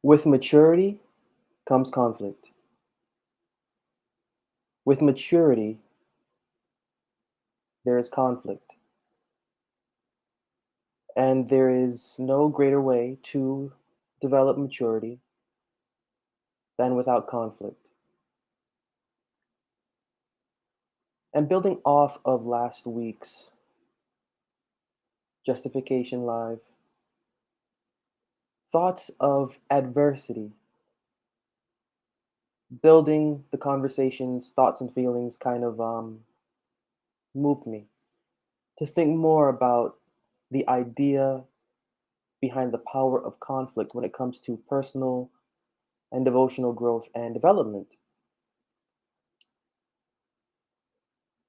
With maturity comes conflict. With maturity, there is conflict. And there is no greater way to develop maturity than without conflict. And building off of last week's Justification Live, thoughts of adversity, building the conversations, thoughts and feelings kind of moved me to think more about the idea behind the power of conflict when it comes to personal and devotional growth and development.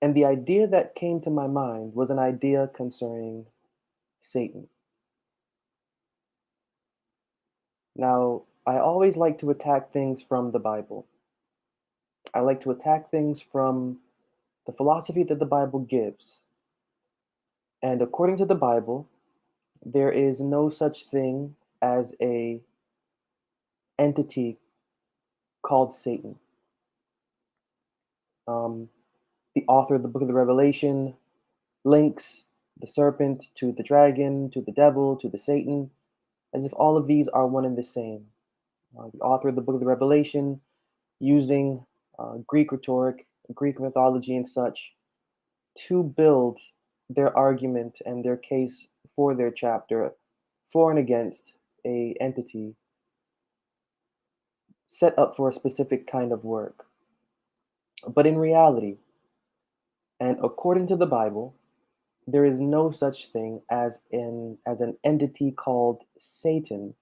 And the idea that came to my mind was an idea concerning Satan. Now, I always like to attack things from the Bible. I like to attack things from the philosophy that the Bible gives. And according to the Bible, there is no such thing as a entity called Satan. Um, the author of the book of the Revelation links the serpent to the dragon, to the devil, to the Satan, as if all of these are one and the same. The author of the book of the Revelation, using Greek rhetoric, Greek mythology, and such, to build their argument and their case for their chapter for and against a entity set up for a specific kind of work. But in reality, and according to the Bible, there is no such thing as an entity called Satan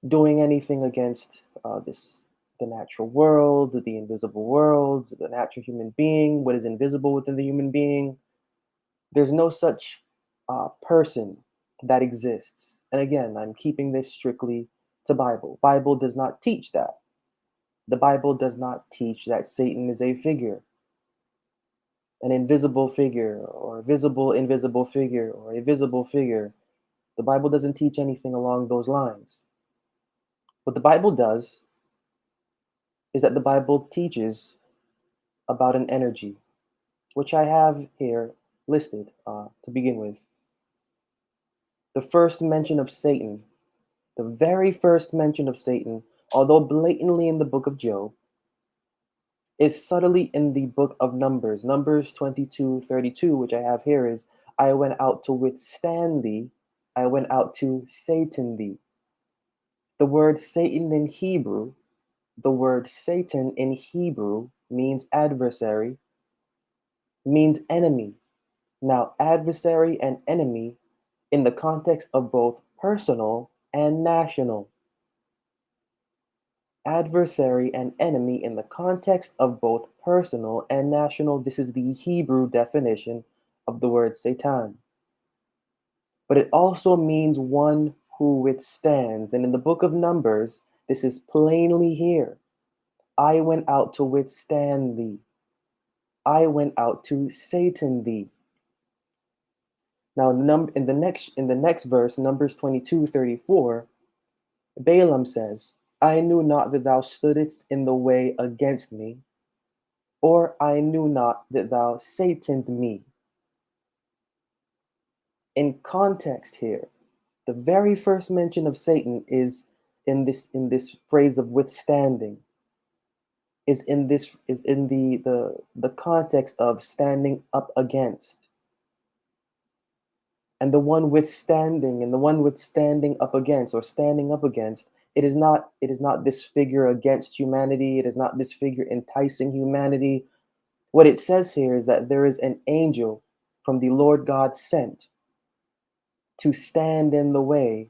doing anything against the natural world, the invisible world, the natural human being, what is invisible within the human being. There's no such person that exists. And again, I'm keeping this strictly to Bible. Bible does not teach that. The Bible does not teach that Satan is a figure, an invisible figure, or a visible invisible figure, or a visible figure. The Bible doesn't teach anything along those lines. What the Bible does is that the Bible teaches about an energy, which I have here listed to begin with. The first mention of Satan, the very first mention of Satan, although blatantly in the book of Job, is subtly in the book of Numbers. Numbers 22:32, which I have here, is, I went out to withstand thee, I went out to Satan thee. The word Satan in Hebrew, the word Satan in Hebrew means adversary, means enemy. Now, adversary and enemy in the context of both personal and national. Adversary and enemy in the context of both personal and national. This is the Hebrew definition of the word Satan. But it also means one who withstands. And in the book of Numbers, this is plainly here. I went out to withstand thee. I went out to Satan thee. Now, in the next verse, Numbers 22:34, Balaam says, I knew not that thou stoodest in the way against me, or I knew not that thou Sataned me. In context here, the very first mention of Satan is in this phrase of withstanding, is in the context of standing up against. And the one withstanding up against, or standing up against, it is not this figure against humanity. It is not this figure enticing humanity. What it says here is that there is an angel from the Lord God sent to stand in the way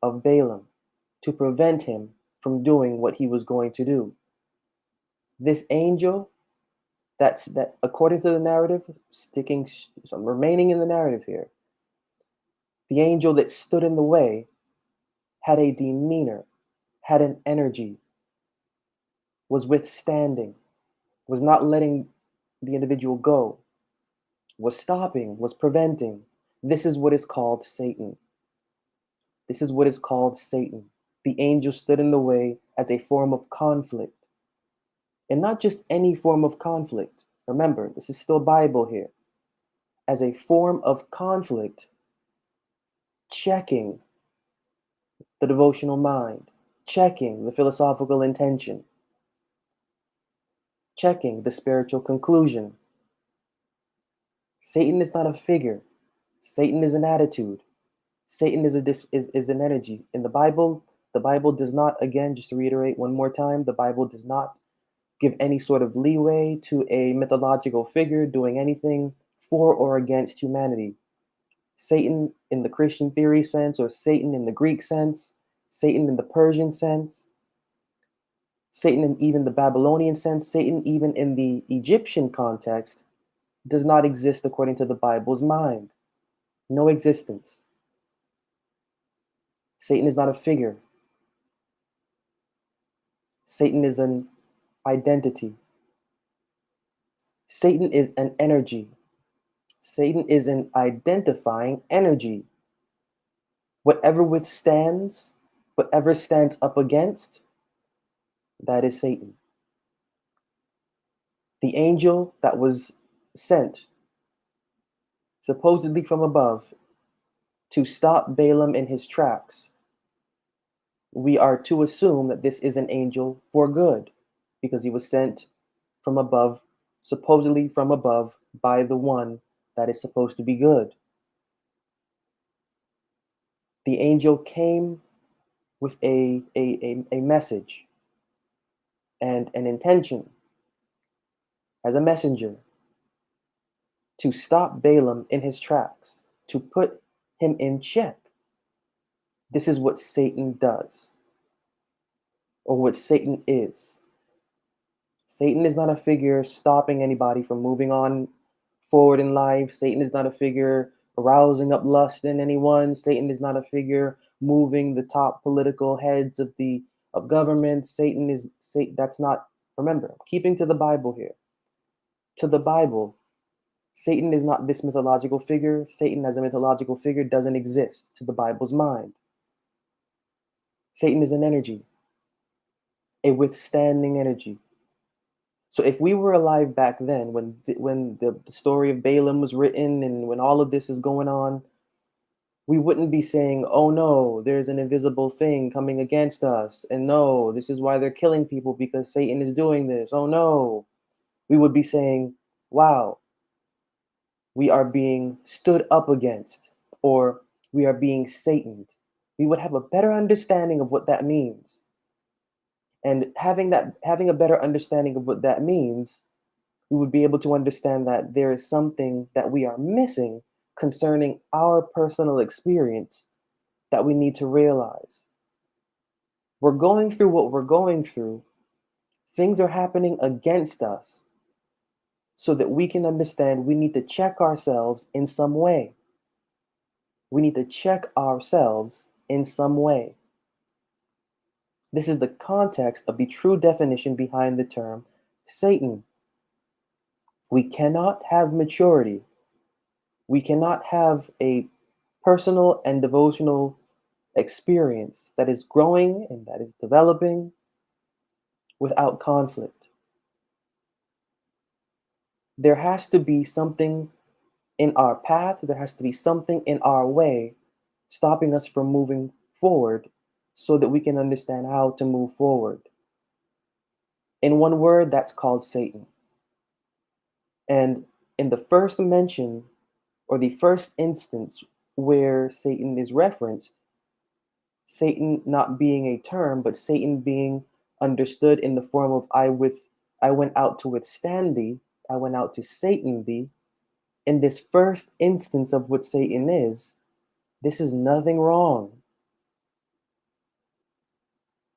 of Balaam, to prevent him from doing what he was going to do. This angel, that according to the narrative, remaining in the narrative here, the angel that stood in the way had a demeanor, had an energy, was withstanding, was not letting the individual go, was stopping, was preventing. This is what is called Satan. This is what is called Satan. The angel stood in the way as a form of conflict, and not just any form of conflict. Remember, this is still Bible here. As a form of conflict, checking the devotional mind, checking the philosophical intention, checking the spiritual conclusion. Satan is not a figure. Satan is an attitude. Satan is an energy. In the Bible does not, again, just to reiterate one more time, the Bible does not give any sort of leeway to a mythological figure doing anything for or against humanity. Satan in the Christian theory sense, or Satan in the Greek sense, Satan in the Persian sense, Satan in even the Babylonian sense, Satan even in the Egyptian context, does not exist according to the Bible's mind. No existence. Satan is not a figure. Satan is an identity. Satan is an energy. Satan is an identifying energy. Whatever withstands, whatever stands up against, that is Satan. The angel that was sent, supposedly from above, to stop Balaam in his tracks, we are to assume that this is an angel for good, because he was sent from above, supposedly from above, by the one that is supposed to be good. The angel came with a message and an intention as a messenger to stop Balaam in his tracks, to put him in check. This is what Satan does, or what Satan is. Satan is not a figure stopping anybody from moving on forward in life. Satan is not a figure arousing up lust in anyone. Satan is not a figure moving the top political heads of government. That's not, remember, keeping to the Bible here. To the Bible, Satan is not this mythological figure. Satan as a mythological figure doesn't exist to the Bible's mind. Satan is an energy, a withstanding energy. So if we were alive back then, when the story of Balaam was written and when all of this is going on, we wouldn't be saying, oh no, there's an invisible thing coming against us. And no, this is why they're killing people, because Satan is doing this. Oh no. We would be saying, wow, we are being stood up against, or we are being Sataned. We would have a better understanding of what that means. And having a better understanding of what that means, we would be able to understand that there is something that we are missing concerning our personal experience that we need to realize. We're going through what we're going through. Things are happening against us so that we can understand we need to check ourselves in some way. We need to check ourselves in some way. This is the context of the true definition behind the term Satan. We cannot have maturity. We cannot have a personal and devotional experience that is growing and that is developing without conflict. There has to be something in our path, there has to be something in our way stopping us from moving forward so that we can understand how to move forward. In one word, that's called Satan. And in the first mention, or the first instance where Satan is referenced, Satan not being a term, but Satan being understood in the form of I went out to withstand thee, I went out to Satan thee. In this first instance of what Satan is, this is nothing wrong.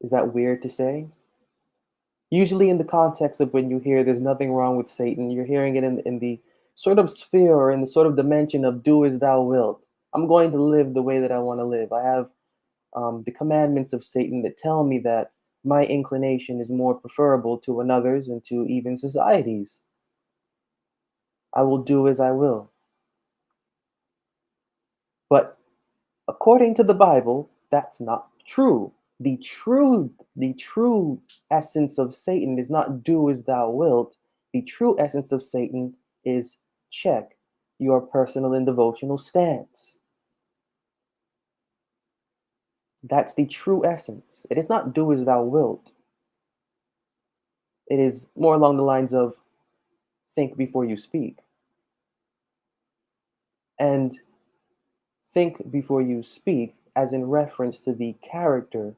Is that weird to say? Usually in the context of when you hear there's nothing wrong with Satan, you're hearing it in the sort of sphere or in the sort of dimension of do as thou wilt. I'm going to live the way that I want to live. I have the commandments of Satan that tell me that my inclination is more preferable to another's and to even society's. I will do as I will. But according to the Bible, that's not true. The true essence of Satan is not do as thou wilt. The true essence of Satan is check your personal and devotional stance. That's the true essence. It is not do as thou wilt. It is more along the lines of think before you speak. And think before you speak as in reference to the character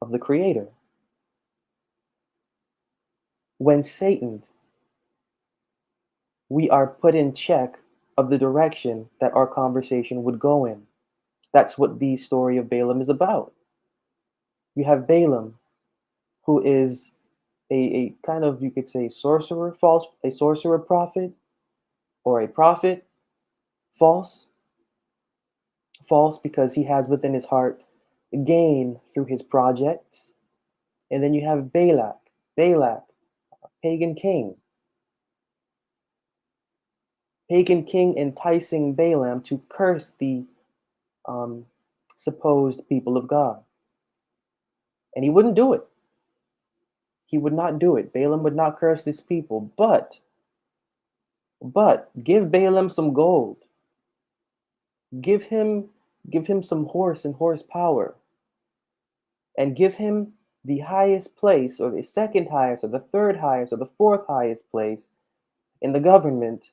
of the Creator. When Satan, we are put in check of the direction that our conversation would go in. That's what the story of Balaam is about. You have Balaam, who is a kind of, you could say, sorcerer, a sorcerer prophet, or a prophet, false, false because he has within his heart gain through his projects. And then you have Balak, pagan king, enticing Balaam to curse the um, supposed people of God. And he wouldn't do it. He would not do it. Balaam would not curse this people, but give Balaam some gold. Give him some horse and horsepower. And give him the highest place, or the second highest, or the third highest, or the fourth highest place in the government.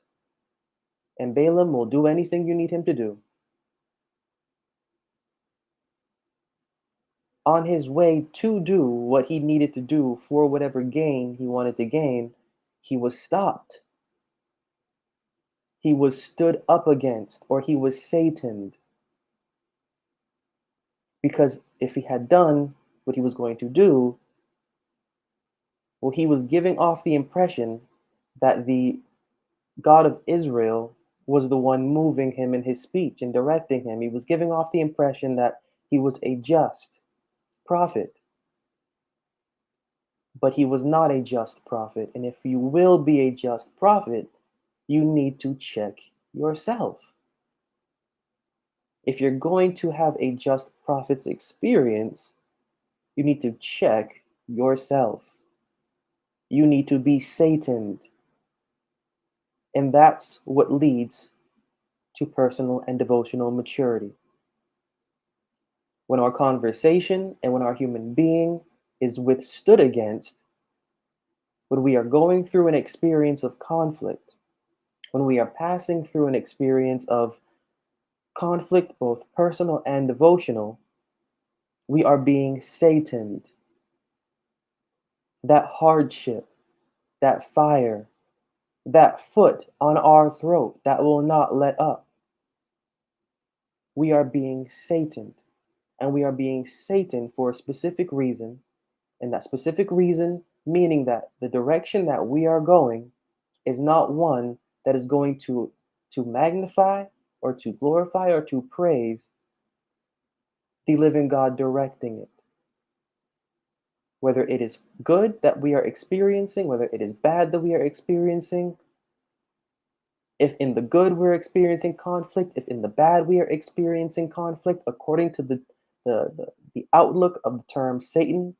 And Balaam will do anything you need him to do. On his way to do what he needed to do for whatever gain he wanted to gain, he was stopped. He was stood up against, or he was Sataned. Because if he had done what he was going to do, well, he was giving off the impression that the God of Israel was the one moving him in his speech and directing him. He was giving off the impression that he was a just prophet. But he was not a just prophet. And if you will be a just prophet, you need to check yourself. If you're going to have a just prophet's experience, you need to check yourself. You need to be Sataned. And that's what leads to personal and devotional maturity. When our conversation and when our human being is withstood against, when we are going through an experience of conflict, when we are passing through an experience of conflict, both personal and devotional, we are being Sataned. That hardship, that fire, that foot on our throat that will not let up. We are being Sataned. And we are being Sataned for a specific reason. And that specific reason meaning that the direction that we are going is not one that is going to magnify or to glorify or to praise the living God directing it. Whether it is good that we are experiencing, whether it is bad that we are experiencing, if in the good we're experiencing conflict, if in the bad we are experiencing conflict, according to the outlook of the term Satan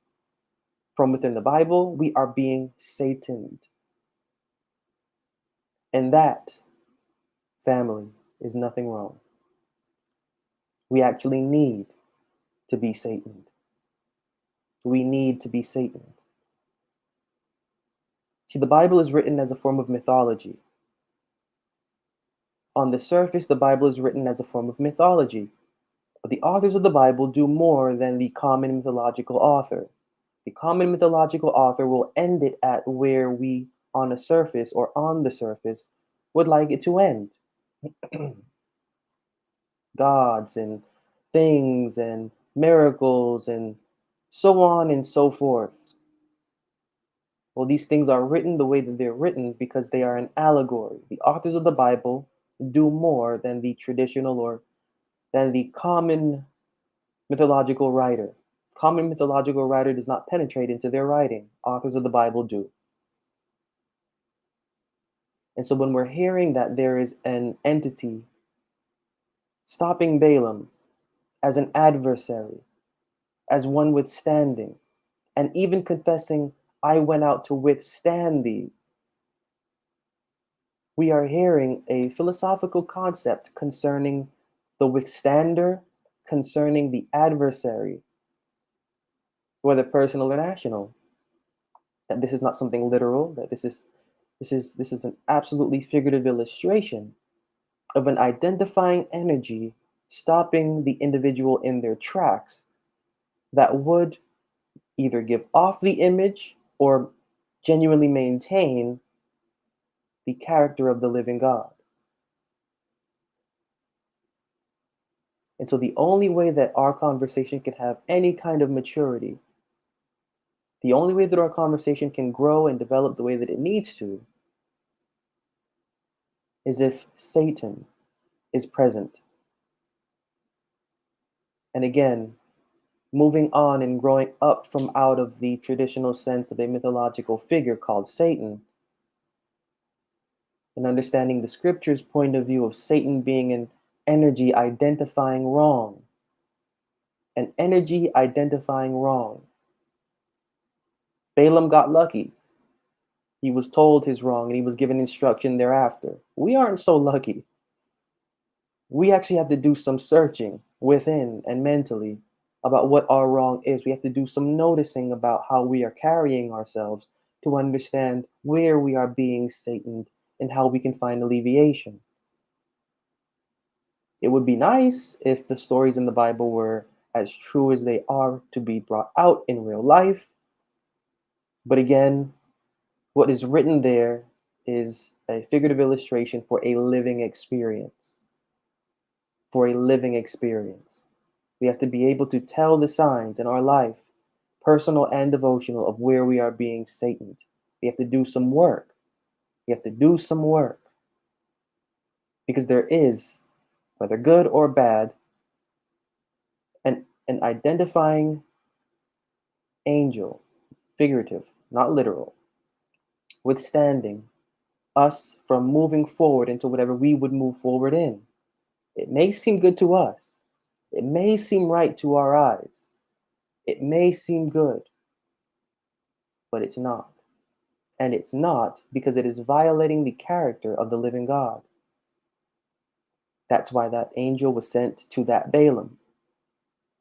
from within the Bible, we are being Sataned. And that, family, is nothing wrong. We actually need to be Sataned. We need to be Sataned. See, the Bible is written as a form of mythology. On the surface, the Bible is written as a form of mythology. But the authors of the Bible do more than the common mythological author. The common mythological author will end it at where we, on the surface, would like it to end. Gods and things and miracles and so on and so forth. Well, these things are written the way that they're written because they are an allegory. The authors of the Bible do more than the traditional or than the common mythological writer. Common mythological writer does not penetrate into their writing. Authors of the Bible do. And so when we're hearing that there is an entity stopping Balaam as an adversary, as one withstanding, and even confessing, I went out to withstand thee. We are hearing a philosophical concept concerning the withstander, concerning the adversary, whether personal or national. That this is not something literal, that this is an absolutely figurative illustration of an identifying energy stopping the individual in their tracks that would either give off the image or genuinely maintain the character of the living God. And so the only way that our conversation can have any kind of maturity, the only way that our conversation can grow and develop the way that it needs to, is if Satan is present. And again, moving on and growing up from out of the traditional sense of a mythological figure called Satan, and understanding the scripture's point of view of Satan being an energy identifying wrong. An energy identifying wrong. Balaam got lucky. He was told his wrong and he was given instruction thereafter. We aren't so lucky. We actually have to do some searching within and mentally about what our wrong is. We have to do some noticing about how we are carrying ourselves to understand where we are being Sataned and how we can find alleviation. It would be nice if the stories in the Bible were as true as they are to be brought out in real life. But again, what is written there is a figurative illustration for a living experience. For a living experience. We have to be able to tell the signs in our life, personal and devotional, of where we are being Sataned. We have to do some work. We have to do some work. Because there is, whether good or bad, an identifying angel, figurative, not literal, withstanding us from moving forward into whatever we would move forward in. It may seem good to us. It may seem right to our eyes. It may seem good, but it's not. And it's not because it is violating the character of the living God. That's why that angel was sent to that Balaam.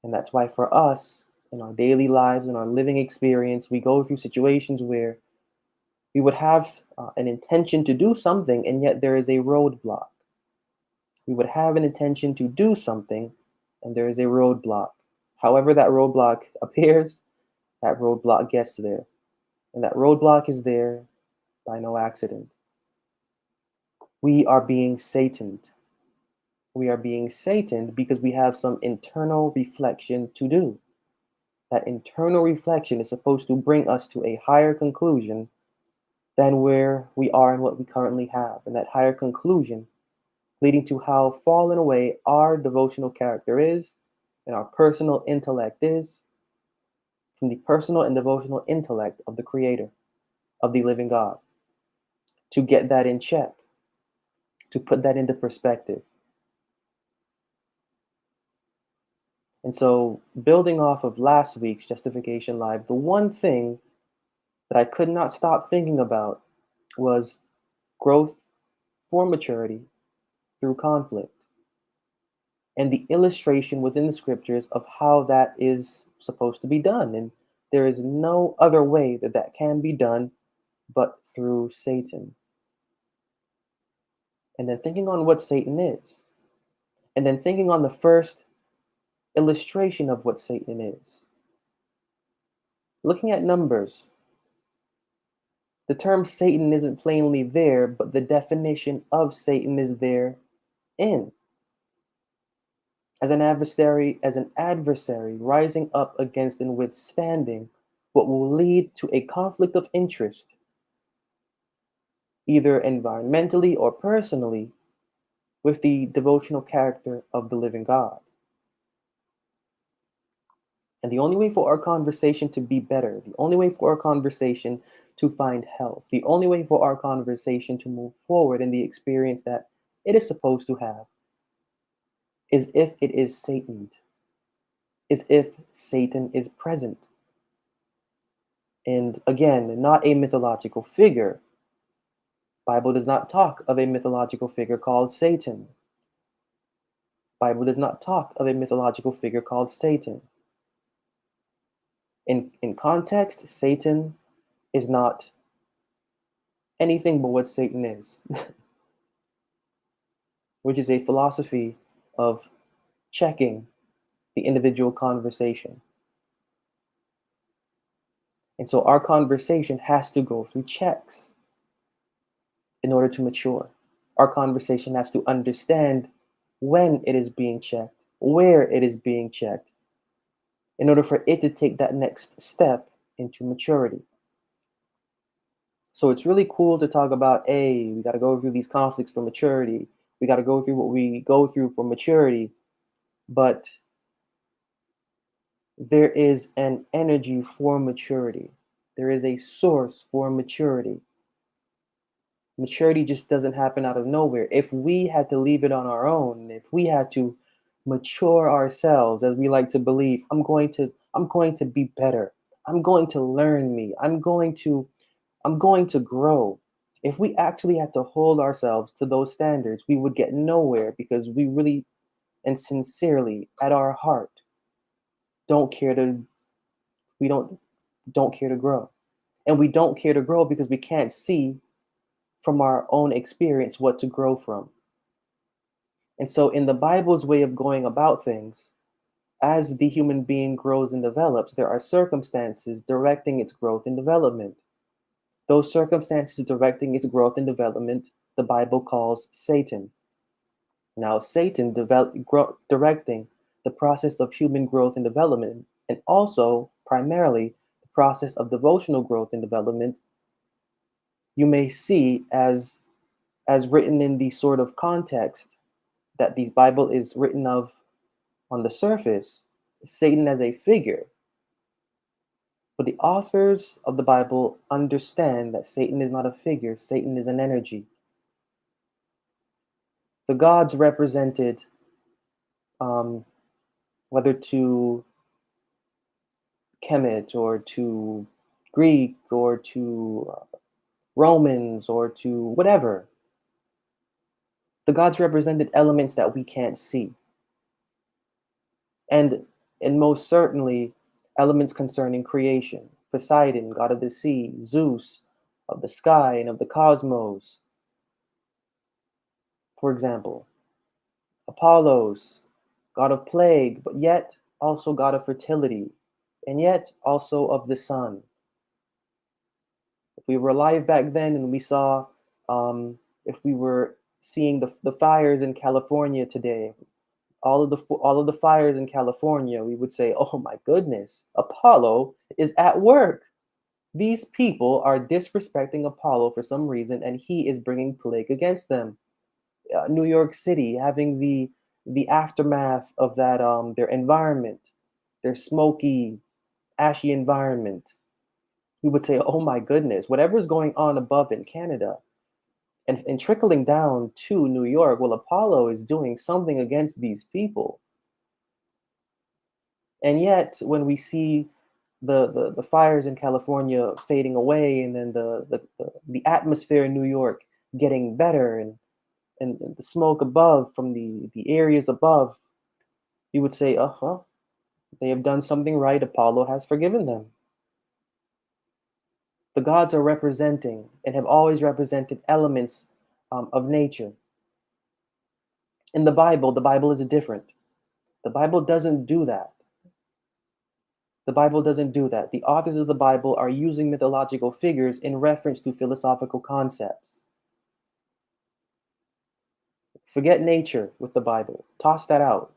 And that's why for us, in our daily lives, in our living experience, we go through situations where we would have an intention to do something, and yet there is a roadblock. We would have an intention to do something, and there is a roadblock. However that roadblock appears, that roadblock gets there. And that roadblock is there by no accident. We are being Sataned. We are being Sataned because we have some internal reflection to do. That internal reflection is supposed to bring us to a higher conclusion than where we are and what we currently have. And that higher conclusion leading to how fallen away our devotional character is and our personal intellect is from the personal and devotional intellect of the Creator, of the living God. To get that in check, to put that into perspective. And so, building off of last week's Justification Live, the one thing that I could not stop thinking about was growth for maturity through conflict, and the illustration within the scriptures of how that is supposed to be done. And there is no other way that that can be done but through Satan. And then thinking on what Satan is, and then thinking on the first illustration of what Satan is. Looking at Numbers, the term Satan isn't plainly there, but the definition of Satan is there in. As an adversary rising up against and withstanding what will lead to a conflict of interest, either environmentally or personally, with the devotional character of the living God. And the only way for our conversation to be better, the only way for our conversation to find health, the only way for our conversation to move forward in the experience that it is supposed to have, is if it is Sataned. is if Satan is present. And again, not a mythological figure. Bible does not talk of a mythological figure called Satan. Bible does not talk of a mythological figure called Satan. In context, Satan is not anything but what Satan is, which is a philosophy of checking the individual conversation. And so our conversation has to go through checks in order to mature. Our conversation has to understand when it is being checked, where it is being checked, in order for it to take that next step into maturity. So it's really cool to talk about, we got to go through these conflicts for maturity. We got to go through what we go through for maturity. But there is an energy for maturity. There is a source for maturity. Maturity just doesn't happen out of nowhere. If we had to leave it on our own, if we had to mature ourselves, as we like to believe, I'm going to be better. I'm going to learn me. I'm going to grow. If we actually had to hold ourselves to those standards, we would get nowhere, because we really and sincerely at our heart don't care to we don't care to grow. And we don't care to grow because we can't see from our own experience what to grow from. And so in the Bible's way of going about things, as the human being grows and develops, there are circumstances directing its growth and development. Those circumstances directing its growth and development, the Bible calls Satan. Now, Satan directing the process of human growth and development, and also primarily the process of devotional growth and development, you may see as written in the sort of context that the Bible is written of on the surface, Satan as a figure. But the authors of the Bible understand that Satan is not a figure, Satan is an energy. The gods represented, whether to Kemet or to Greek or to Romans or to whatever, the gods represented elements that we can't see. And most certainly, elements concerning creation. Poseidon, god of the sea, Zeus, of the sky and of the cosmos, for example. Apollos, god of plague, but yet also god of fertility, and yet also of the sun. If we were alive back then and we saw, if we were seeing the fires in California today, all of the fires in California, we would say, "Oh my goodness, Apollo is at work. These people are disrespecting Apollo for some reason, and he is bringing plague against them." New York City having the aftermath of that, their environment, their smoky, ashy environment. We would say, "Oh my goodness, whatever's going on above in Canada." And trickling down to New York, well, Apollo is doing something against these people. And yet, when we see the fires in California fading away, and then the atmosphere in New York getting better, and the smoke above from the areas above, you would say, uh-huh, they have done something right. Apollo has forgiven them. The gods are representing and have always represented elements of nature. In the Bible is different. The Bible doesn't do that. The Bible doesn't do that. The authors of the Bible are using mythological figures in reference to philosophical concepts. Forget nature with the Bible. Toss that out.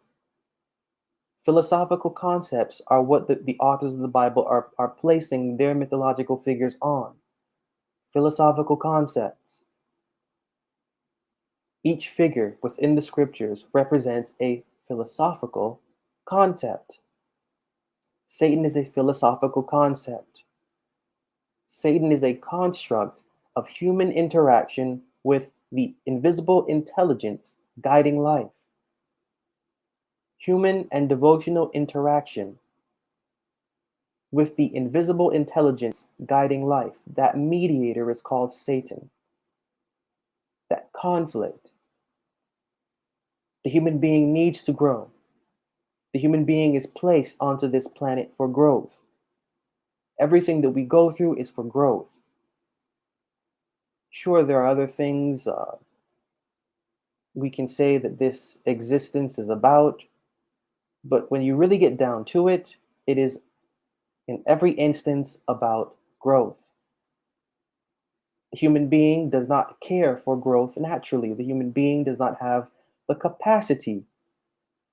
Philosophical concepts are what the authors of the Bible are placing their mythological figures on. Philosophical concepts. Each figure within the scriptures represents a philosophical concept. Satan is a philosophical concept. Satan is a construct of human interaction with the invisible intelligence guiding life. human and devotional interaction with the invisible intelligence guiding life. That mediator is called Satan. That conflict. The human being needs to grow. The human being is placed onto this planet for growth. Everything that we go through is for growth. Sure, there are other things we can say that this existence is about, but when you really get down to it, it is in every instance about growth. The human being does not care for growth naturally. The human being does not have the capacity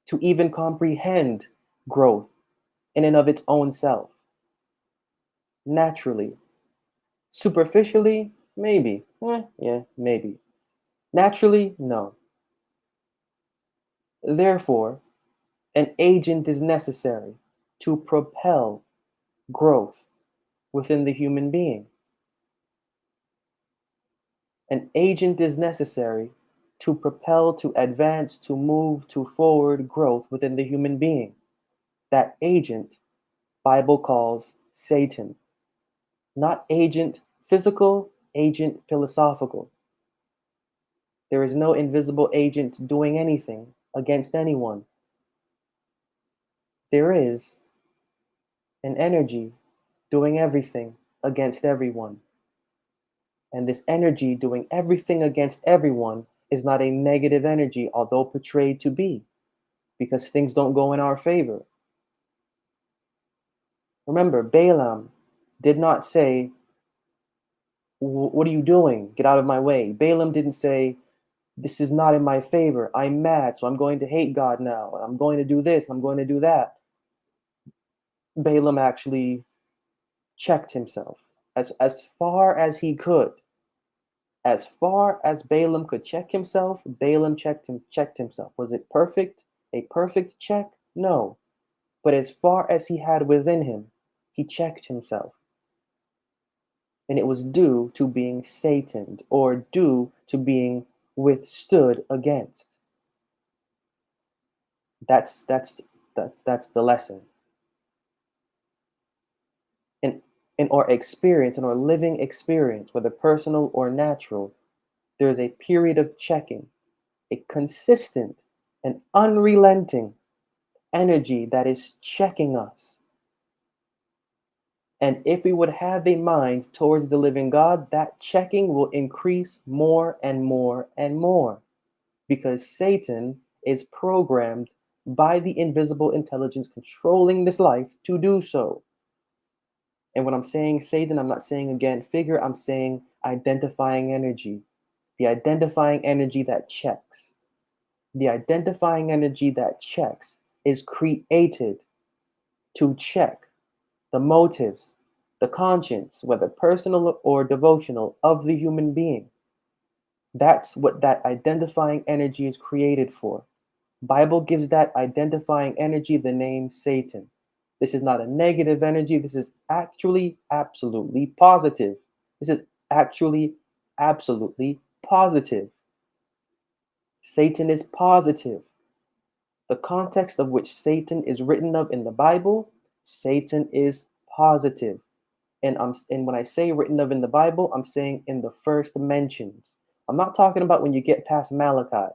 to even comprehend growth in and of its own self. Naturally. Superficially, maybe. Yeah, maybe. Naturally, no. Therefore, an agent is necessary to propel growth within the human being. An agent is necessary to propel, to advance, to move, to forward growth within the human being. That agent, Bible calls Satan. Not agent physical, agent philosophical. There is no invisible agent doing anything against anyone. There is an energy doing everything against everyone. And this energy doing everything against everyone is not a negative energy, although portrayed to be, because things don't go in our favor. Remember, Balaam did not say, "What are you doing? Get out of my way." Balaam didn't say, "This is not in my favor. I'm mad, so I'm going to hate God now. I'm going to do this. I'm going to do that." Balaam actually checked himself as far as he could. As far as Balaam could check himself, Balaam checked himself. Was it perfect? A perfect check? No. But as far as he had within him, he checked himself. And it was due to being Sataned, or due to being withstood against. That's the lesson. In in our experience, in our living experience, whether personal or natural, there is a period of checking, a consistent and unrelenting energy that is checking us. And if we would have a mind towards the living God, that checking will increase more and more and more, because Satan is programmed by the invisible intelligence controlling this life to do so. And when I'm saying Satan, I'm not saying again figure, I'm saying identifying energy. The identifying energy that checks. The identifying energy that checks is created to check the motives, the conscience, whether personal or devotional, of the human being. That's what that identifying energy is created for. Bible gives that identifying energy the name Satan. This is not a negative energy. This is actually absolutely positive. This is actually absolutely positive. Satan is positive. The context of which Satan is written of in the Bible, Satan is positive. And when I say written of in the Bible, I'm saying in the first mentions. I'm not talking about when you get past Malachi.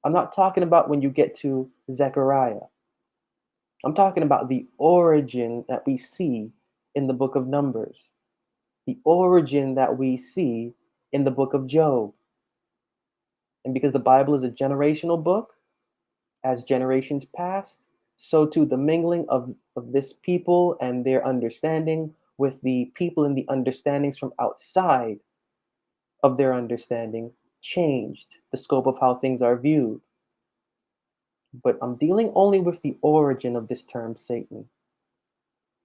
I'm not talking about when you get to Zechariah. I'm talking about the origin that we see in the book of Numbers, the origin that we see in the book of Job. And because the Bible is a generational book, as generations passed, so too the mingling of this people and their understanding with the people and the understandings from outside of their understanding changed the scope of how things are viewed. But I'm dealing only with the origin of this term Satan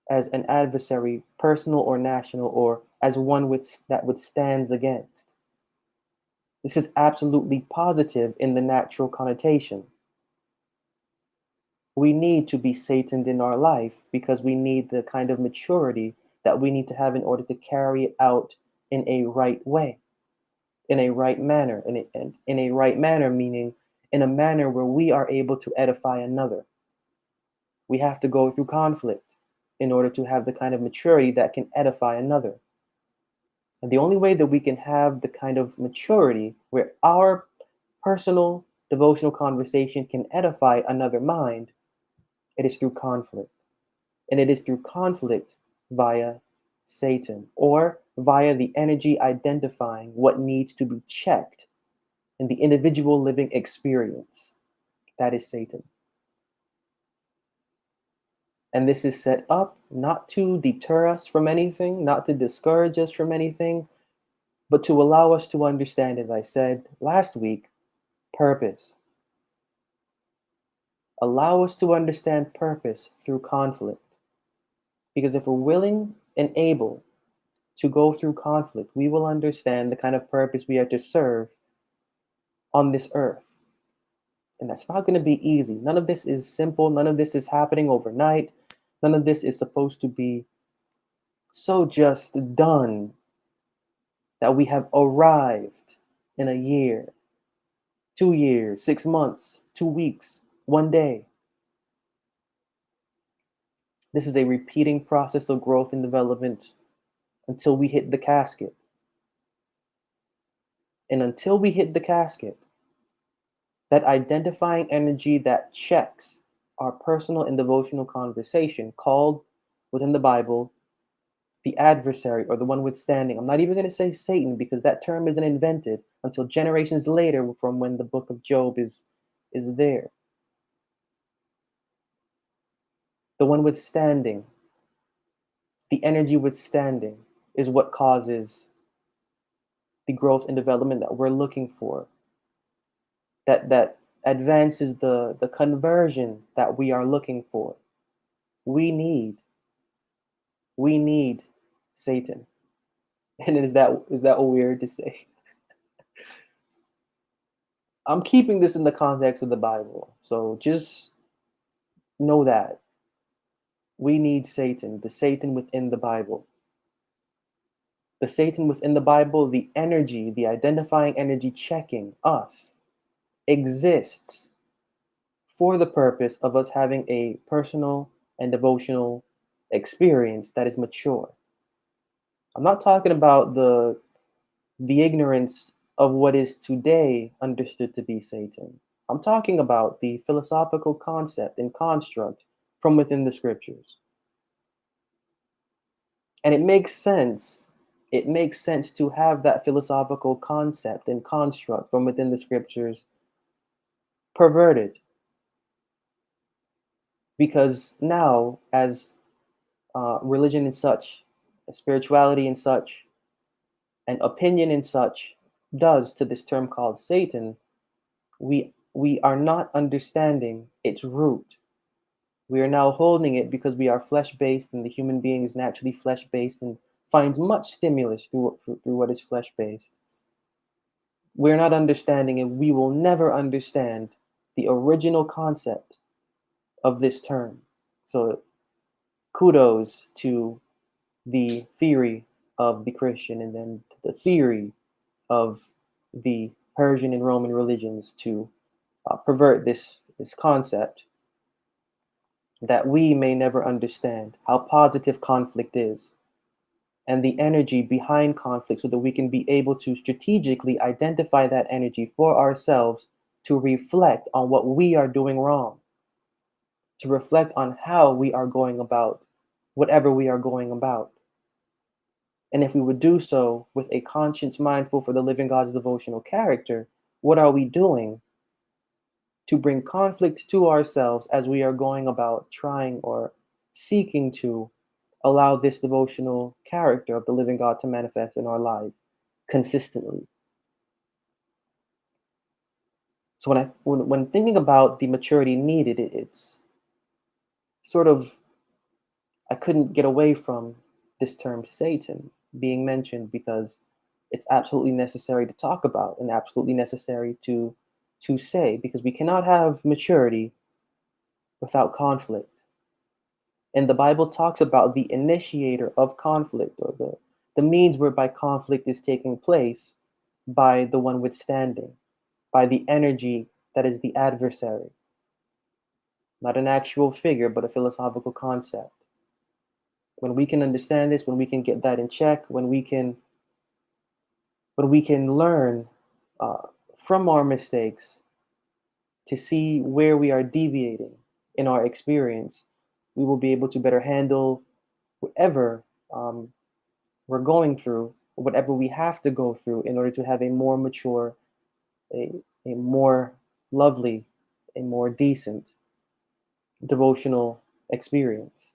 as an adversary, personal or national, or as one that withstands against. This is absolutely positive in the natural connotation. We need to be Sataned in our life because we need the kind of maturity that we need to have in order to carry it out in a right way, in a right manner, and in a right manner meaning in a manner where we are able to edify another. We have to go through conflict in order to have the kind of maturity that can edify another. And the only way that we can have the kind of maturity where our personal devotional conversation can edify another mind, it is through conflict. And it is through conflict via Satan, or via the energy identifying what needs to be checked in the individual living experience. That is Satan. And this is set up not to deter us from anything, not to discourage us from anything, but to allow us to understand, as I said last week, purpose. Allow us to understand purpose through conflict. Because if we're willing and able to go through conflict, we will understand the kind of purpose we are to serve on this earth. And that's not going to be easy. None of this is simple. None of this is happening overnight. None of this is supposed to be so just done that we have arrived in a year, 2 years, 6 months, 2 weeks, one day. This is a repeating process of growth and development until we hit the casket. And until we hit the casket, that identifying energy that checks our personal and devotional conversation, called within the Bible the adversary, or the one withstanding. I'm not even going to say Satan, because that term isn't invented until generations later, from when the book of Job is there. The one withstanding, the energy withstanding, is what causes the growth and development that we're looking for. That advances the conversion that we are looking for. We need Satan. And is that weird to say? I'm keeping this in the context of the Bible. So just know that we need Satan, the Satan within the Bible. The Satan within the Bible, the energy, the identifying energy checking us, exists for the purpose of us having a personal and devotional experience that is mature. I'm not talking about the ignorance of what is today understood to be Satan. I'm talking about the philosophical concept and construct from within the scriptures. And it makes sense. It makes sense to have that philosophical concept and construct from within the scriptures perverted. Because now, as religion and such, spirituality and such, and opinion and such does to this term called Satan, we are not understanding its root. We are now holding it because we are flesh-based, and the human being is naturally flesh-based and finds much stimulus through what is flesh-based. We're not understanding, and we will never understand the original concept of this term. So kudos to the theory of the Christian, and then the theory of the Persian and Roman religions to pervert this concept, that we may never understand how positive conflict is and the energy behind conflict, so that we can be able to strategically identify that energy for ourselves, to reflect on what we are doing wrong, to reflect on how we are going about whatever we are going about. And if we would do so with a conscience mindful for the living God's devotional character, what are we doing to bring conflict to ourselves as we are going about trying or seeking to allow this devotional character of the living God to manifest in our lives consistently? So when thinking about the maturity needed, it's sort of, I couldn't get away from this term Satan being mentioned, because it's absolutely necessary to talk about and absolutely necessary to say, because we cannot have maturity without conflict. And the Bible talks about the initiator of conflict, or the means whereby conflict is taking place, by the one withstanding, by the energy that is the adversary. Not an actual figure, but a philosophical concept. When we can understand this, when we can get that in check, when we can learn uh, from our mistakes to see where we are deviating in our experience, we will be able to better handle whatever we're going through, whatever we have to go through in order to have a more mature, a, a more lovely, a more decent devotional experience.